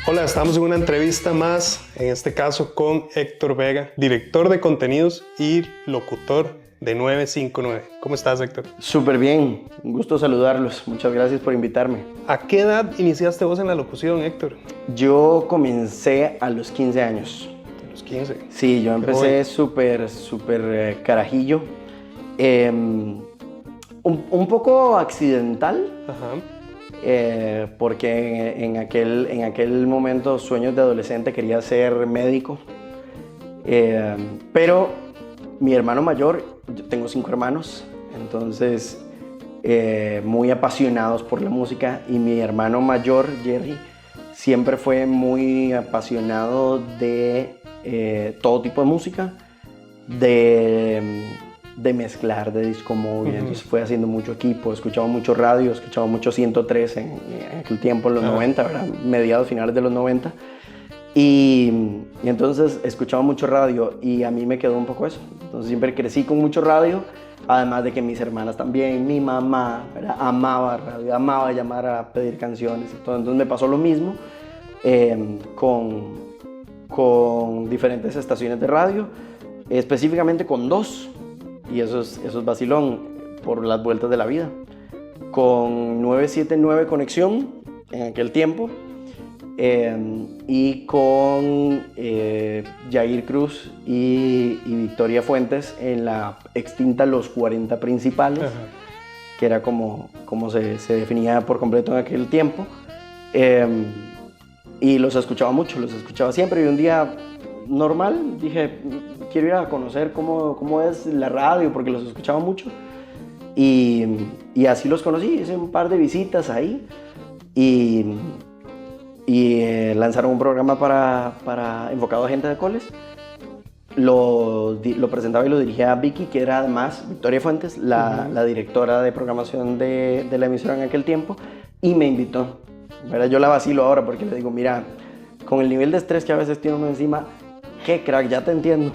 Hola, estamos en una entrevista más, en este caso con Héctor Vega, director de contenidos y locutor de 959. ¿Cómo estás, Héctor? Súper bien, un gusto saludarlos. Muchas gracias por invitarme. ¿A qué edad iniciaste vos en la locución, Héctor? Yo comencé a los 15 años. A los 15. Sí, yo empecé súper carajillo. Un poco accidental. Ajá. Porque en aquel momento, sueños de adolescente, quería ser médico. Pero mi hermano mayor, yo tengo 5 hermanos, entonces muy apasionados por la música, y mi hermano mayor, Jerry, siempre fue muy apasionado de todo tipo de música, de mezclar, de disco móvil. Entonces fue haciendo mucho equipo, escuchaba mucho radio, escuchaba mucho 103 en aquel tiempo, en los 90, ¿verdad? Mediados, finales de los 90. Y entonces escuchaba mucho radio, y a mí me quedó un poco eso. Entonces siempre crecí con mucho radio, además de que mis hermanas también, mi mamá, ¿verdad?, amaba radio, amaba llamar a pedir canciones. Entonces me pasó lo mismo con diferentes estaciones de radio, específicamente con 2. Y eso es vacilón, por las vueltas de la vida. Con 979 Conexión en aquel tiempo, y con Jair Cruz y Victoria Fuentes en la extinta Los 40 Principales. Ajá. Que era como se definía por completo en aquel tiempo. Y los escuchaba mucho, los escuchaba siempre, y un día normal dije, quiero ir a conocer cómo es la radio, porque los escuchaba mucho, y así los conocí. Hice un par de visitas ahí, y lanzaron un programa para enfocado a gente de coles. Lo presentaba y lo dirigía Vicky, que era además Victoria Fuentes, la directora de programación de la emisora en aquel tiempo, y me invitó. ¿Verdad? Yo la vacilo ahora porque le digo, mira, con el nivel de estrés que a veces tiene uno encima, qué crack, ya te entiendo.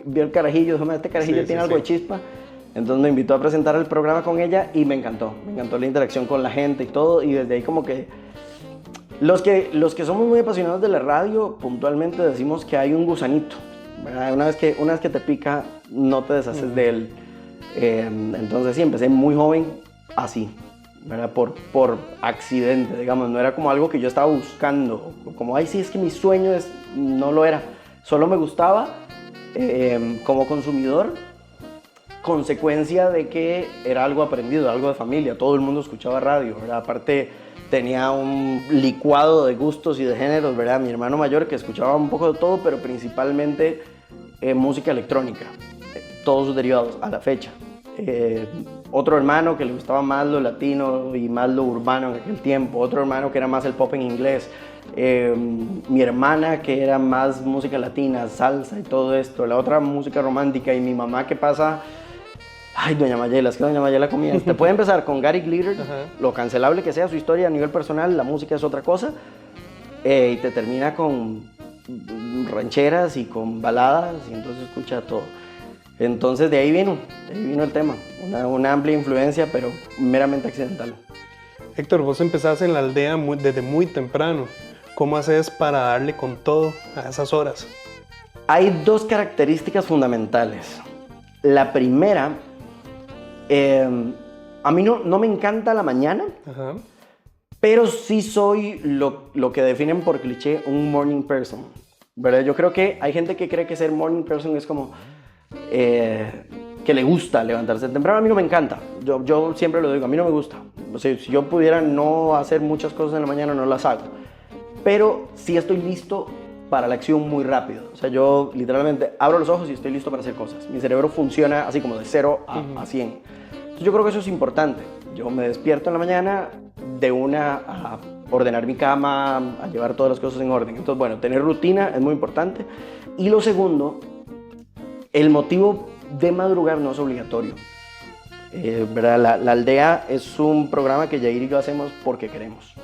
Vio el carajillo, este carajillo tiene algo de chispa. Entonces me invitó a presentar el programa con ella, y me encantó la interacción con la gente y todo, y desde ahí como que los que somos muy apasionados de la radio, puntualmente decimos que hay un gusanito, ¿verdad? Una vez que te pica, no te deshaces de él. Entonces sí, empecé muy joven así, ¿verdad? Por accidente, digamos. No era como algo que yo estaba buscando, como, ay, sí, es que mi sueño no lo era. Solo me gustaba como consumidor, consecuencia de que era algo aprendido, algo de familia. Todo el mundo escuchaba radio, ¿verdad? Aparte, tenía un licuado de gustos y de géneros, ¿verdad? Mi hermano mayor, que escuchaba un poco de todo, pero principalmente música electrónica, todos sus derivados a la fecha. Otro hermano que le gustaba más lo latino y más lo urbano en aquel tiempo. Otro hermano que era más el pop en inglés. Mi hermana, que era más música latina, salsa y todo esto. La otra, música romántica. Y mi mamá, que pasa... Ay, doña Mayela, es que doña Mayela comía. Te puede empezar con Gary Glitter, lo cancelable que sea su historia a nivel personal, la música es otra cosa, y te termina con rancheras y con baladas, y entonces escucha todo. Entonces de ahí vino el tema, una amplia influencia, pero meramente accidental. Héctor, vos empezás en la aldea desde muy temprano. ¿Cómo haces para darle con todo a esas horas? Hay 2 características fundamentales. La primera, a mí no me encanta la mañana, pero sí soy lo que definen por cliché un morning person, ¿verdad? Yo creo que hay gente que cree que ser morning person es como que le gusta levantarse temprano. A mí no me encanta, yo siempre lo digo, a mí no me gusta. O sea, si yo pudiera no hacer muchas cosas en la mañana, no las hago, pero sí estoy listo para la acción muy rápido. O sea, yo literalmente abro los ojos y estoy listo para hacer cosas. Mi cerebro funciona así como de 0 a 100. Entonces yo creo que eso es importante. Yo me despierto en la mañana de una a ordenar mi cama, a llevar todas las cosas en orden. Entonces, bueno, tener rutina es muy importante. Y lo segundo, el motivo de madrugar no es obligatorio. ¿Verdad? La aldea es un programa que Jair y yo hacemos porque queremos.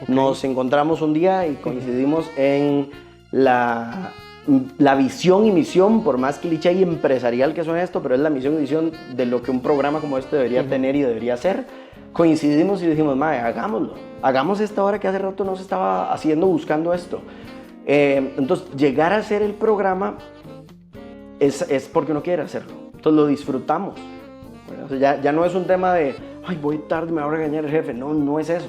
Nos encontramos un día y coincidimos en la visión y misión, por más cliché y empresarial que suene esto, pero es la misión y visión de lo que un programa como este debería tener y debería ser, coincidimos y dijimos, mae, hagámoslo. Hagamos esta hora que hace rato no se estaba haciendo, buscando esto. Entonces, llegar a hacer el programa es porque uno quiere hacerlo. Entonces, lo disfrutamos. O sea, ya no es un tema de, ay, voy tarde, me va a regañar el jefe. No, no es eso.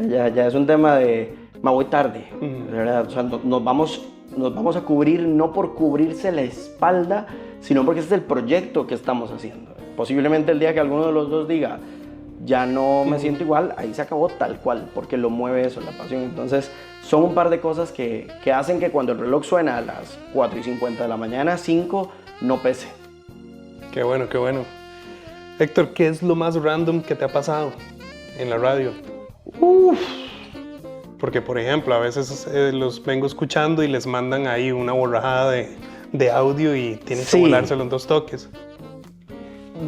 Ya es un tema de, me voy tarde. ¿Verdad? O sea, nos vamos a cubrir no por cubrirse la espalda, sino porque ese es el proyecto que estamos haciendo. Posiblemente el día que alguno de los dos diga, ya no me siento igual, ahí se acabó tal cual, porque lo mueve eso, la pasión. Entonces, son un par de cosas que hacen que cuando el reloj suena a las 4:50 de la mañana, 5, no pese. Qué bueno, qué bueno. Héctor, ¿qué es lo más random que te ha pasado en la radio? Porque, por ejemplo, a veces los vengo escuchando y les mandan ahí una borrajada de audio y tienes que volárselo en 2 toques.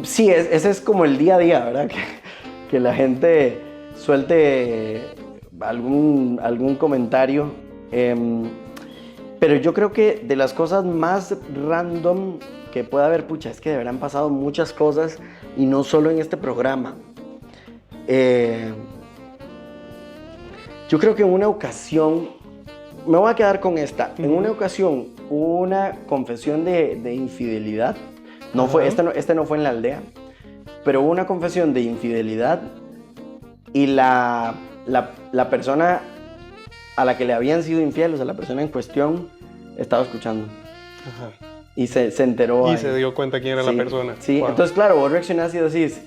Sí, ese es como el día a día, ¿verdad? Que la gente suelte algún comentario. Pero yo creo que de las cosas más random que puede haber, pucha, es que de verdad han pasado muchas cosas y no solo en este programa. Yo creo que en una ocasión, me voy a quedar con esta, en una ocasión hubo una confesión de infidelidad. No fue, este no fue en la aldea, pero hubo una confesión de infidelidad y la persona a la que le habían sido infiel, o sea, la persona en cuestión, estaba escuchando. Ajá. Y se enteró. Y se dio cuenta quién era la persona. Sí, wow. Entonces, claro, vos reaccionás y decís,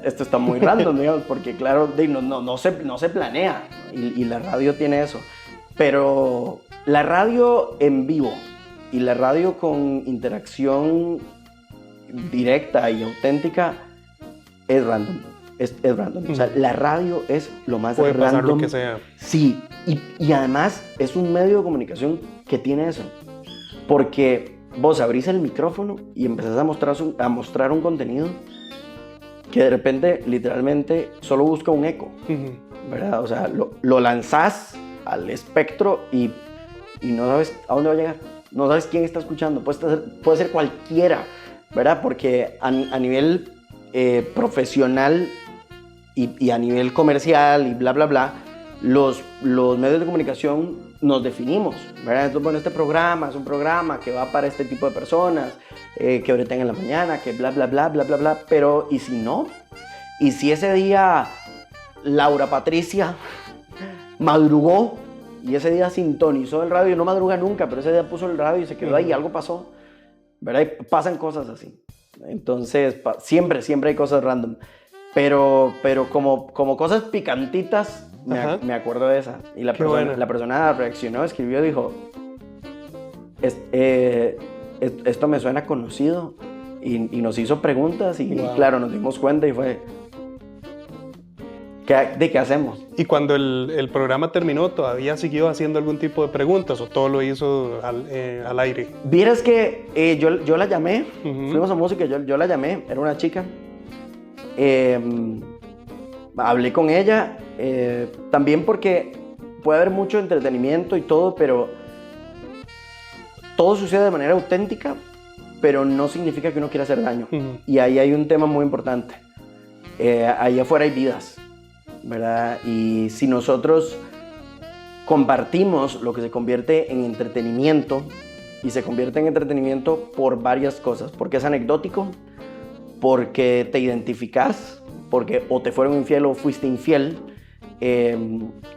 esto está muy random, digamos, porque claro, no se planea y la radio tiene eso. Pero la radio en vivo y la radio con interacción directa y auténtica es random. Es random. O sea, la radio es lo más puede random. Puede pasar lo que sea. Sí, y además es un medio de comunicación que tiene eso. Porque vos abrís el micrófono y empezás a mostrar un contenido que de repente, literalmente, solo busca un eco. ¿Verdad? O sea, lo lanzás al espectro y no sabes a dónde va a llegar. No sabes quién está escuchando. Puede ser cualquiera, ¿verdad? Porque a nivel profesional y a nivel comercial y bla, bla, bla, los medios de comunicación nos definimos, ¿verdad? Entonces, bueno, este programa es un programa que va para este tipo de personas, que ahorita en la mañana, que bla, bla, bla, bla, bla, bla. Pero, ¿y si no? ¿Y si ese día Laura Patricia madrugó y ese día sintonizó el radio? No madruga nunca, pero ese día puso el radio y se quedó ahí, algo pasó, ¿verdad? Y pasan cosas así. Entonces, siempre hay cosas random. Pero como cosas picantitas, me acuerdo de esa. Y la persona reaccionó, escribió, dijo, esto me suena conocido. Y nos hizo preguntas y claro, nos dimos cuenta y fue, ¿de qué hacemos? Y cuando el programa terminó, ¿todavía siguió haciendo algún tipo de preguntas o todo lo hizo al aire? Vieras que yo la llamé, fuimos a música, yo la llamé, era una chica. Hablé con ella, también porque puede haber mucho entretenimiento y todo, pero todo sucede de manera auténtica, pero no significa que uno quiera hacer daño. Y ahí hay un tema muy importante. Ahí afuera hay vidas, ¿verdad? Y si nosotros compartimos lo que se convierte en entretenimiento, y se convierte en entretenimiento por varias cosas, porque es anecdótico, porque te identificas, porque o te fueron infiel o fuiste infiel,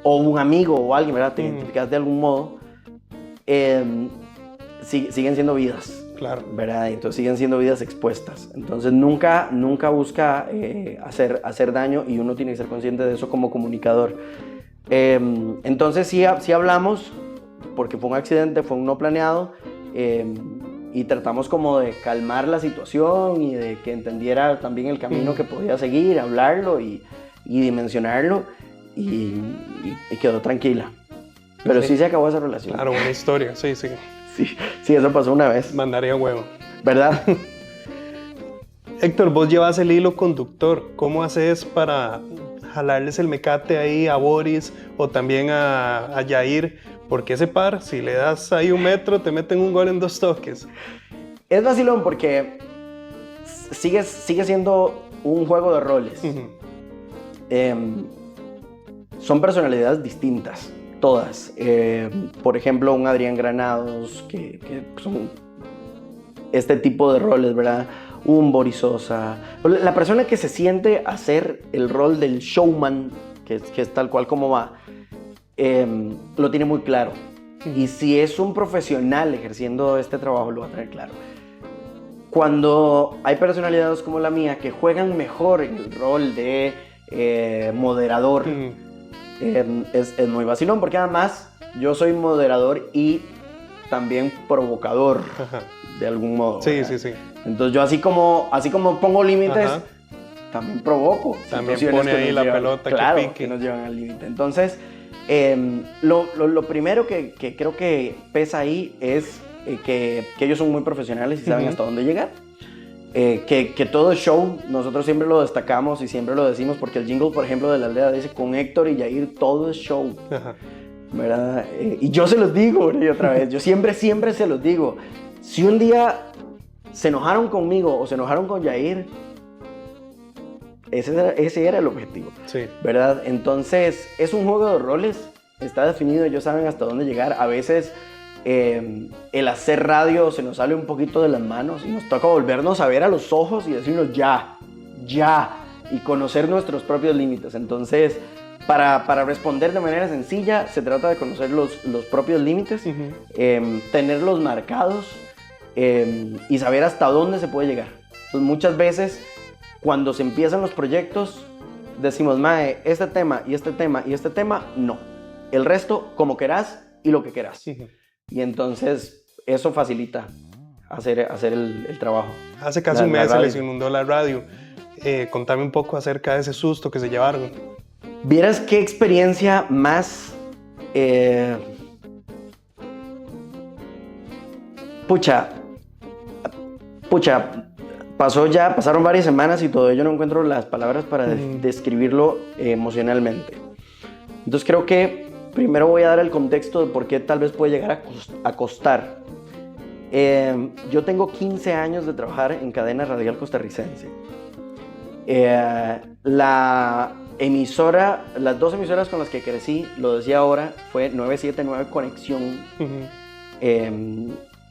o un amigo o alguien, ¿verdad? Te identificas de algún modo, siguen siendo vidas. Claro. ¿Verdad? Entonces siguen siendo vidas expuestas. Entonces nunca busca hacer daño y uno tiene que ser consciente de eso como comunicador. Entonces sí hablamos, porque fue un accidente, fue un no planeado, y tratamos como de calmar la situación y de que entendiera también el camino que podía seguir, hablarlo y dimensionarlo, y quedó tranquila. Pero sí se acabó esa relación. Claro, buena historia, sí. Sí, eso pasó una vez. Mandaría huevo. ¿Verdad? Héctor, vos llevas el hilo conductor. ¿Cómo haces para jalarles el mecate ahí a Boris o también a Yair? Porque ese par, si le das ahí 1 metro, te meten un gol en 2 toques. Es vacilón porque sigue siendo un juego de roles. Son personalidades distintas, todas. Por ejemplo, un Adrián Granados, que son este tipo de roles, ¿verdad? Un Boris Sosa. La persona que se siente hacer el rol del showman, que es tal cual como va, lo tiene muy claro. Y si es un profesional ejerciendo este trabajo, lo va a tener claro. Cuando hay personalidades como la mía que juegan mejor en el rol de moderador, es muy vacilón, porque además yo soy moderador y también provocador, de algún modo. Sí, ¿verdad? sí, sí. Entonces yo así como pongo límites, también provoco. También pone ahí la pelota, claro, que pique. que nos llevan al límite. Entonces, lo primero que creo que pesa ahí es que ellos son muy profesionales y saben hasta dónde llegar. Que todo show, nosotros siempre lo destacamos y siempre lo decimos, porque el jingle, por ejemplo, de La Aldea dice: con Héctor y Yair todo es show. ¿Verdad? Y yo se los digo una y otra vez, yo siempre se los digo. Si un día se enojaron conmigo o se enojaron con Yair, ese era el objetivo, Sí. ¿verdad? Entonces, es un juego de roles, está definido, ellos saben hasta dónde llegar. A veces el hacer radio se nos sale un poquito de las manos y nos toca volvernos a ver a los ojos y decirnos ya, y conocer nuestros propios límites. Entonces, para responder de manera sencilla, se trata de conocer los propios límites, tenerlos marcados y saber hasta dónde se puede llegar. Entonces, muchas veces, cuando se empiezan los proyectos, decimos: mae, este tema y este tema y este tema, no. El resto, como querás y lo que querás. Y entonces, eso facilita hacer el trabajo. Hace casi un mes se les inundó la radio. Contame un poco acerca de ese susto que se llevaron. Vieras qué experiencia más... Pucha, pasaron varias semanas y todavía yo no encuentro las palabras para describirlo emocionalmente. Entonces creo que primero voy a dar el contexto de por qué tal vez puede llegar a costar. Yo tengo 15 años de trabajar en cadena radial costarricense. Las dos emisoras con las que crecí, lo decía ahora, fue 979 Conexión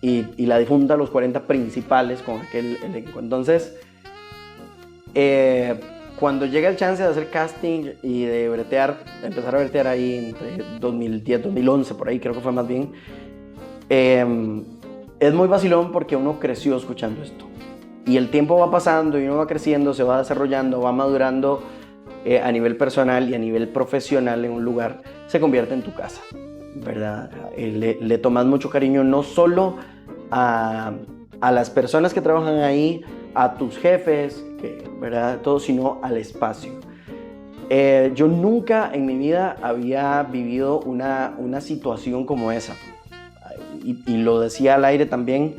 y la difunta Los 40 Principales con aquel elenco. Entonces, cuando llega el chance de hacer casting y de empezar a bretear ahí entre 2010, 2011, por ahí creo que fue más bien, es muy vacilón porque uno creció escuchando esto. Y el tiempo va pasando y uno va creciendo, se va desarrollando, va madurando a nivel personal y a nivel profesional en un lugar, se convierte en tu casa, ¿verdad? Le tomas mucho cariño no solo a las personas que trabajan ahí, a tus jefes, ¿verdad? Todo, sino al espacio. Yo nunca en mi vida había vivido una situación como esa. Y lo decía al aire también,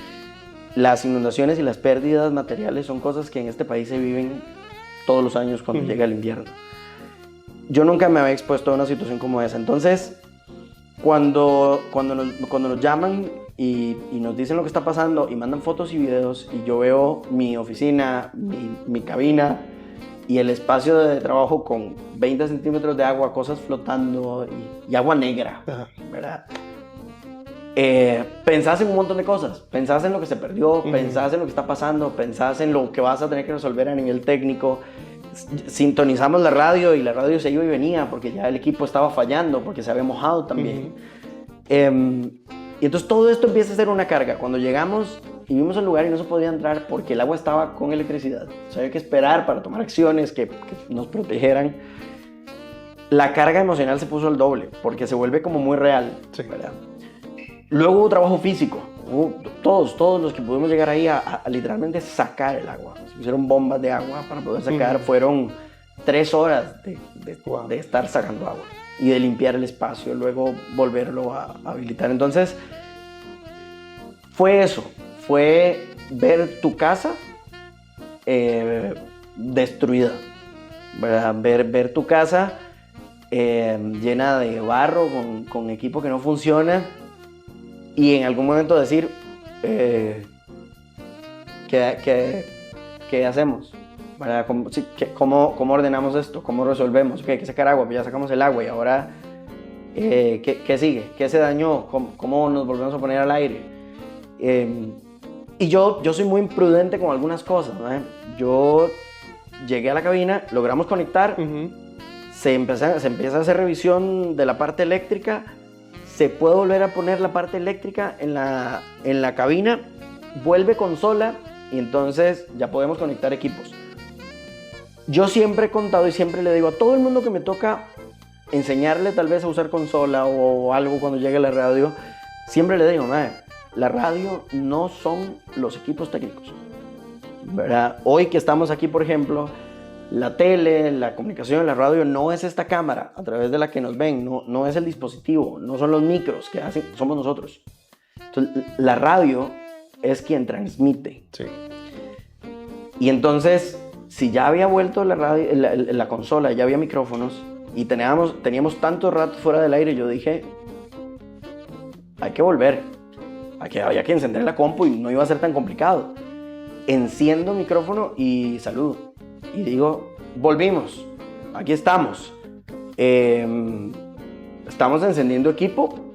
las inundaciones y las pérdidas materiales son cosas que en este país se viven todos los años cuando llega el invierno. Yo nunca me había expuesto a una situación como esa. Entonces, cuando nos llaman y nos dicen lo que está pasando y mandan fotos y videos y yo veo mi oficina, mi cabina y el espacio de trabajo con 20 centímetros de agua, cosas flotando y agua negra, ¿verdad? Pensás en un montón de cosas, pensás en lo que se perdió, pensás en lo que está pasando, pensás en lo que vas a tener que resolver a nivel técnico. Sintonizamos la radio y la radio se iba y venía porque ya el equipo estaba fallando, porque se había mojado también. Y entonces todo esto empieza a ser una carga. Cuando llegamos y vimos el lugar y no se podía entrar porque el agua estaba con electricidad, o sea, había que esperar para tomar acciones que nos protegieran. La carga emocional se puso al doble porque se vuelve como muy real, ¿verdad? Luego hubo trabajo físico. Todos los que pudimos llegar ahí a literalmente sacar el agua. Se hicieron bombas de agua para poder sacar. Fueron 3 horas de estar sacando agua y de limpiar el espacio, luego volverlo a habilitar. Entonces, fue eso. Fue ver tu casa destruida, ¿verdad? Ver tu casa llena de barro, con equipo que no funciona. Y en algún momento decir, ¿qué hacemos? ¿verdad? ¿Cómo ordenamos esto? ¿Cómo resolvemos? Okay, hay que sacar agua, pues ya sacamos el agua y ahora, ¿qué sigue? ¿Qué se dañó? ¿Cómo nos volvemos a poner al aire? Y yo soy muy imprudente con algunas cosas, ¿no? Yo llegué a la cabina, logramos conectar, se empieza a hacer revisión de la parte eléctrica, se puede volver a poner la parte eléctrica en la cabina, vuelve consola y entonces ya podemos conectar equipos. Yo siempre he contado y siempre le digo a todo el mundo que me toca enseñarle tal vez a usar consola o algo cuando llegue la radio, siempre le digo, la radio no son los equipos técnicos, ¿verdad? Hoy que estamos aquí, por ejemplo, la tele, la comunicación, la radio no es esta cámara a través de la que nos ven, no es el dispositivo, no son los micros que hacen, somos nosotros. Entonces, la radio es quien transmite. Sí. Y entonces, si ya había vuelto la radio, la consola, ya había micrófonos y teníamos tanto rato fuera del aire, yo dije, hay que volver. Había que encender la compu y no iba a ser tan complicado. Enciendo el micrófono y saludo. Y digo, volvimos, aquí estamos. Estamos encendiendo equipo.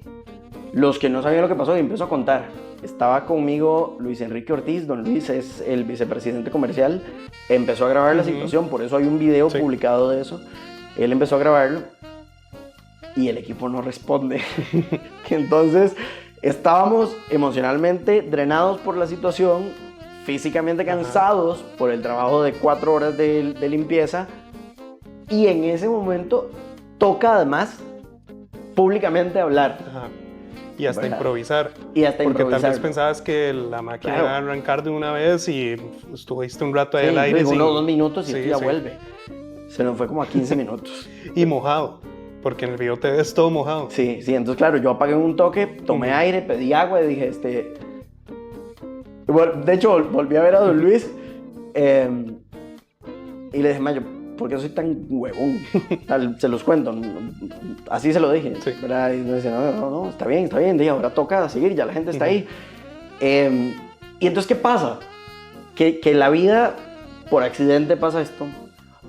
Los que no sabían lo que pasó, y empiezo a contar. Estaba conmigo Luis Enrique Ortiz, don Luis es el vicepresidente comercial. Empezó a grabar la situación, por eso hay un video publicado de eso. Él empezó a grabarlo y el equipo no responde. Entonces estábamos emocionalmente drenados por la situación, físicamente cansados por el trabajo de 4 horas de limpieza, y en ese momento toca además públicamente hablar. Y hasta improvisar. Porque tal vez pensabas que la máquina iba a arrancar de una vez y estuviste un rato ahí al aire. Unos 2 minutos y ya vuelve. Se nos fue como a 15 minutos. Y mojado, porque en el video te ves todo mojado. Sí, entonces claro, yo apagué un toque, tomé aire, pedí agua y dije, de hecho, volví a ver a don Luis y le dije, Mayo, ¿por qué soy tan huevón? Se los cuento, así se lo dije. Sí. ¿Verdad? Y me dice, no, está bien, dije, ahora toca seguir, ya la gente está ahí. Y entonces, ¿qué pasa? Que la vida, por accidente pasa esto.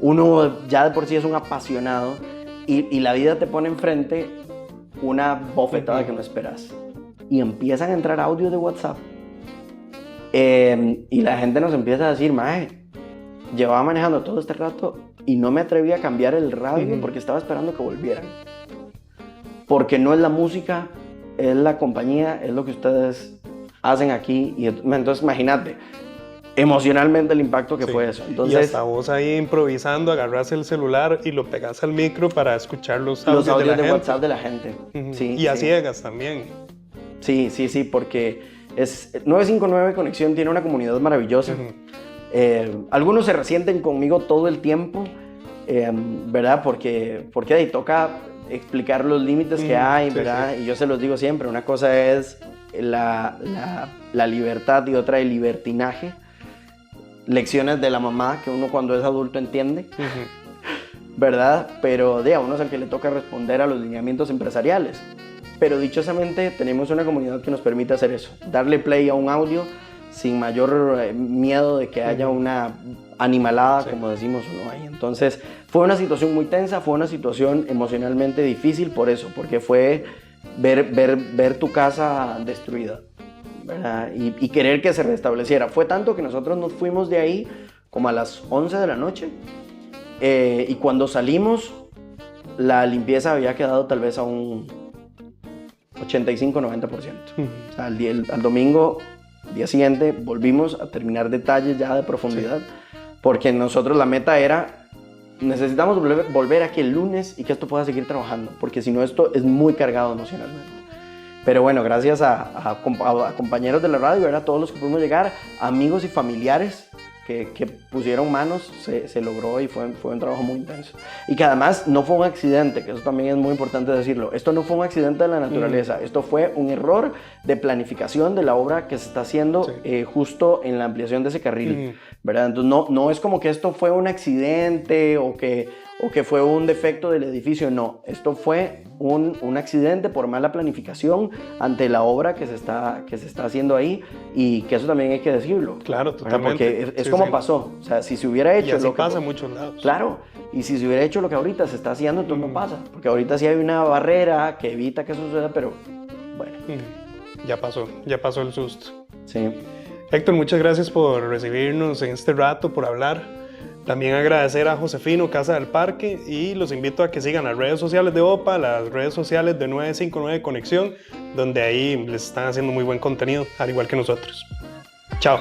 Uno ya de por sí es un apasionado y la vida te pone enfrente una bofetada que no esperas. Y empiezan a entrar audios de WhatsApp. Y la gente nos empieza a decir, llevaba manejando todo este rato y no me atreví a cambiar el radio porque estaba esperando que volvieran. Porque no es la música, es la compañía, es lo que ustedes hacen aquí. Y entonces imagínate, emocionalmente el impacto que fue eso. Entonces, y hasta vos ahí improvisando, agarras el celular y lo pegas al micro para escuchar los audios de la gente. WhatsApp de la gente. Y a ciegas también. Sí, porque es 959 Conexión tiene una comunidad maravillosa. Algunos se resienten conmigo todo el tiempo, ¿verdad? Porque ahí toca explicar los límites que hay, ¿verdad? Y yo se los digo siempre, una cosa es la libertad y otra el libertinaje. Lecciones de la mamá que uno cuando es adulto entiende, ¿verdad? Pero a uno es el que le toca responder a los lineamientos empresariales. Pero dichosamente tenemos una comunidad que nos permite hacer eso, darle play a un audio sin mayor miedo de que haya una animalada, como decimos uno ahí. Entonces fue una situación muy tensa, fue una situación emocionalmente difícil por eso, porque fue ver tu casa destruida, ¿verdad? Y querer que se restableciera. Fue tanto que nosotros nos fuimos de ahí como a las 11 de la noche y cuando salimos la limpieza había quedado tal vez a un 85-90%. O sea, al domingo, día siguiente, volvimos a terminar detalles ya de profundidad, porque nosotros la meta era, necesitamos volver aquí el lunes y que esto pueda seguir trabajando, porque si no esto es muy cargado emocionalmente. Pero bueno, gracias a compañeros de la radio, a todos los que pudimos llegar, amigos y familiares que pusieron manos, se logró y fue un trabajo muy intenso. Y que además no fue un accidente, que eso también es muy importante decirlo. Esto no fue un accidente de la naturaleza, esto fue un error de planificación de la obra que se está haciendo justo en la ampliación de ese carril, ¿verdad? Entonces no es como que esto fue un accidente o que o que fue un defecto del edificio, no. Esto fue un accidente por mala planificación ante la obra que se está haciendo ahí, y que eso también hay que decirlo. Claro, totalmente. Porque es como pasó. O sea, si se hubiera hecho... Y así pasa en muchos lados. Claro, y si se hubiera hecho lo que ahorita se está haciendo, entonces no pasa. Porque ahorita sí hay una barrera que evita que eso suceda, pero bueno. Ya pasó el susto. Sí. Héctor, muchas gracias por recibirnos en este rato, por hablar. También agradecer a Josefino, Casa del Parque, y los invito a que sigan las redes sociales de OPA, las redes sociales de 959 Conexión, donde ahí les están haciendo muy buen contenido, al igual que nosotros. Chao.